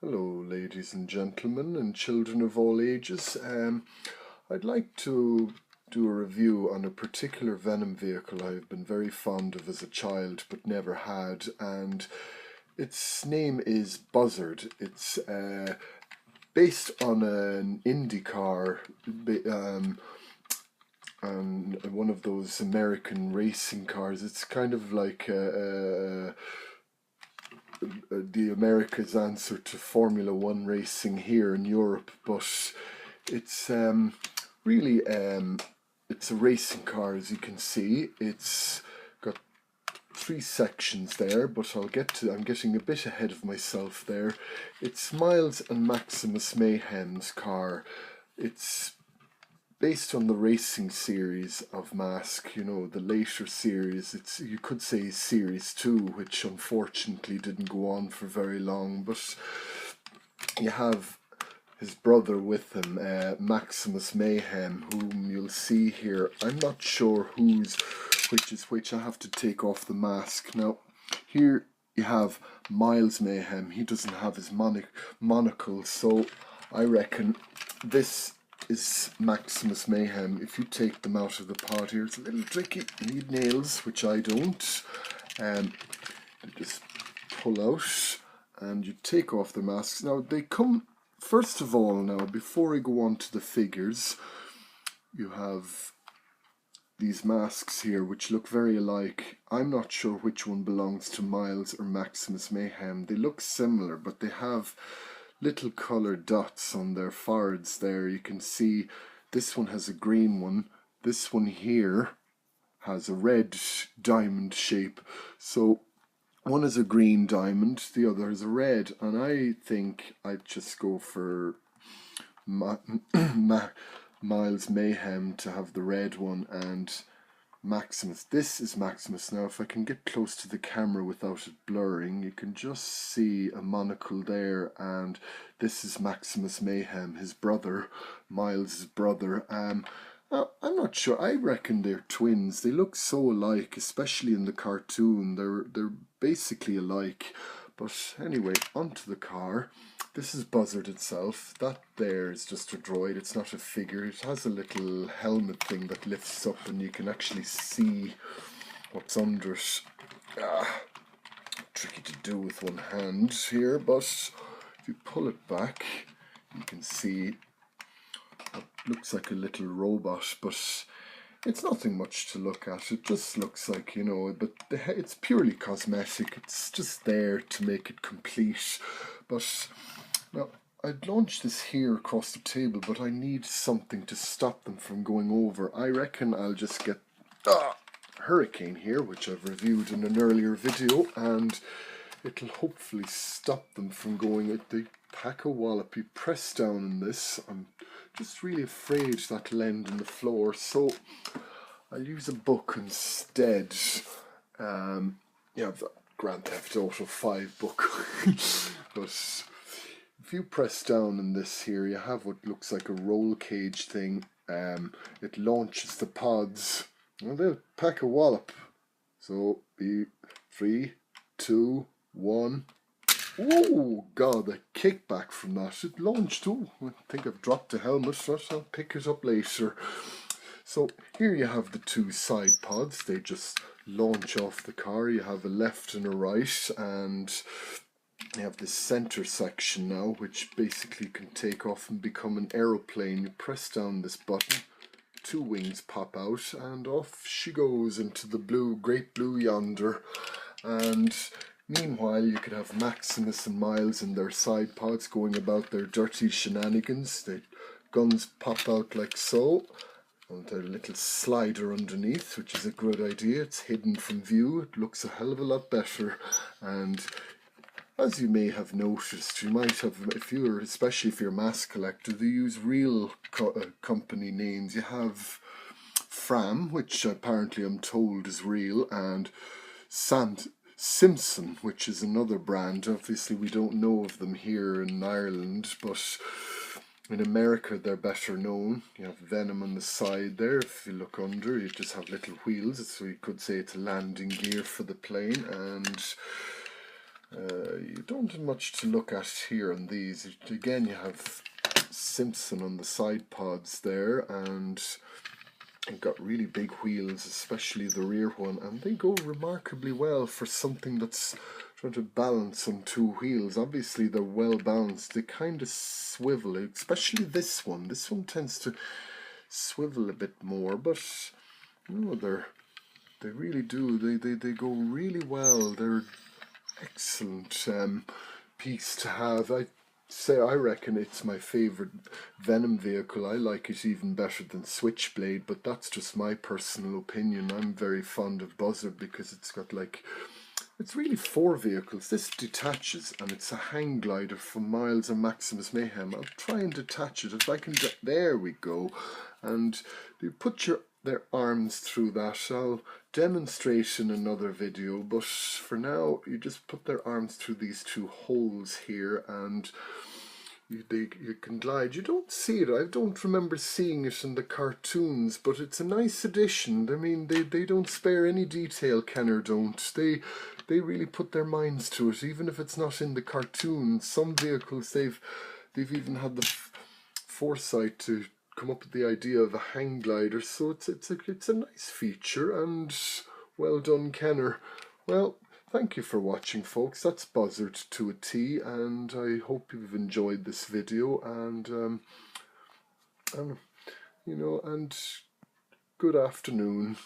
Hello, ladies and gentlemen, and children of all ages. I'd like to do a review on a particular Venom vehicle I've been very fond of as a child but never had, and its name is Buzzard. It's based on an Indy car, and one of those American racing cars. It's kind of like the America's answer to Formula One racing here in Europe, but it's really it's a racing car, as you can see. It's got three sections there, but I'm getting a bit ahead of myself there. It's Miles and Maximus Mayhem's car. It's based on the racing series of Mask, the later series. It's, you could say, series 2, which unfortunately didn't go on for very long, but you have his brother with him, Maximus Mayhem, whom you'll see here. I'm not sure which is which. I have to take off the mask. Now, here you have Miles Mayhem. He doesn't have his monocle, so I reckon this is Maximus Mayhem. If you take them out of the pot here, it's a little tricky. You need nails, which I don't. You just pull out and you take off the masks. Now they come, first of all, now before I go on to the figures, you have these masks here which look very alike. I'm not sure which one belongs to Miles or Maximus Mayhem. They look similar, but they have little coloured dots on their foreheads there. You can see this one has a green one, this one here has a red diamond shape. So one is a green diamond, the other is a red, and I think I'd just go for Miles Mayhem to have the red one, and Maximus. This is Maximus. Now, if I can get close to the camera without it blurring, you can just see a monocle there, and this is Maximus Mayhem, his brother, Miles' brother. Now, I'm not sure. I reckon they're twins. They look so alike, especially in the cartoon. They're basically alike. But anyway, onto the car. This is Buzzard itself. That there is just a droid. It's not a figure. It has a little helmet thing that lifts up and you can actually see what's under it. Tricky to do with one hand here, but if you pull it back, you can see what looks like a little robot, but it's nothing much to look at. It just looks like, but it's purely cosmetic. It's just there to make it complete. But now, I'd launch this here across the table, but I need something to stop them from going over. I reckon I'll just get Hurricane here, which I've reviewed in an earlier video, and it'll hopefully stop them from going with the pack of Wallop. You press down on this. I'm just really afraid that'll end in the floor, so I'll use a book instead. The Grand Theft Auto 5 book. But if you press down on this here, you have what looks like a roll cage thing. It launches the pods. Well, they'll pack a Wallop. So, 3, 2, 1. Oh God, the kickback from that. It launched. Oh, I think I've dropped the helmet, but I'll pick it up later. So here you have the two side pods. They just launch off the car. You have a left and a right, and you have this center section now, which basically can take off and become an aeroplane. You press down this button, two wings pop out, and off she goes into the great blue yonder. And meanwhile, you could have Maximus and Miles and their side pods going about their dirty shenanigans. The guns pop out like so, and there's a little slider underneath, which is a good idea. It's hidden from view. It looks a hell of a lot better. And as you may have noticed, you might have, especially if you're a mask collector, they use real company names. You have Fram, which apparently I'm told is real, and Simpson, which is another brand. Obviously, we don't know of them here in Ireland, but in America they're better known. You have Venom on the side there. If you look under, you just have little wheels, so you could say it's a landing gear for the plane. And You don't have much to look at here on these. Again, you have Simpson on the side pods there, and you've got really big wheels, especially the rear one, and they go remarkably well for something that's trying to balance on two wheels. Obviously they're well balanced. They kind of swivel, especially this one. This one tends to swivel a bit more, but you know, they really do. They go really well. They're excellent piece to have. I reckon it's my favourite Venom vehicle. I like it even better than Switchblade, but that's just my personal opinion. I'm very fond of Buzzard because it's got it's really four vehicles. This detaches and it's a hang glider from Miles and Maximus Mayhem. I'll try and detach it if I can. There we go. And you put their arms through that. I'll demonstrate in another video, but for now you just put their arms through these two holes here and you can glide. You don't see it. I don't remember seeing it in the cartoons, but it's a nice addition. I mean, they don't spare any detail, Kenner don't. They really put their minds to it, even if it's not in the cartoons. Some vehicles they've even had the foresight to come up with the idea of a hang glider, so it's a nice feature, and well done, Kenner. Well, thank you for watching, folks. That's Buzzard to a T, and I hope you've enjoyed this video, and you know, and good afternoon.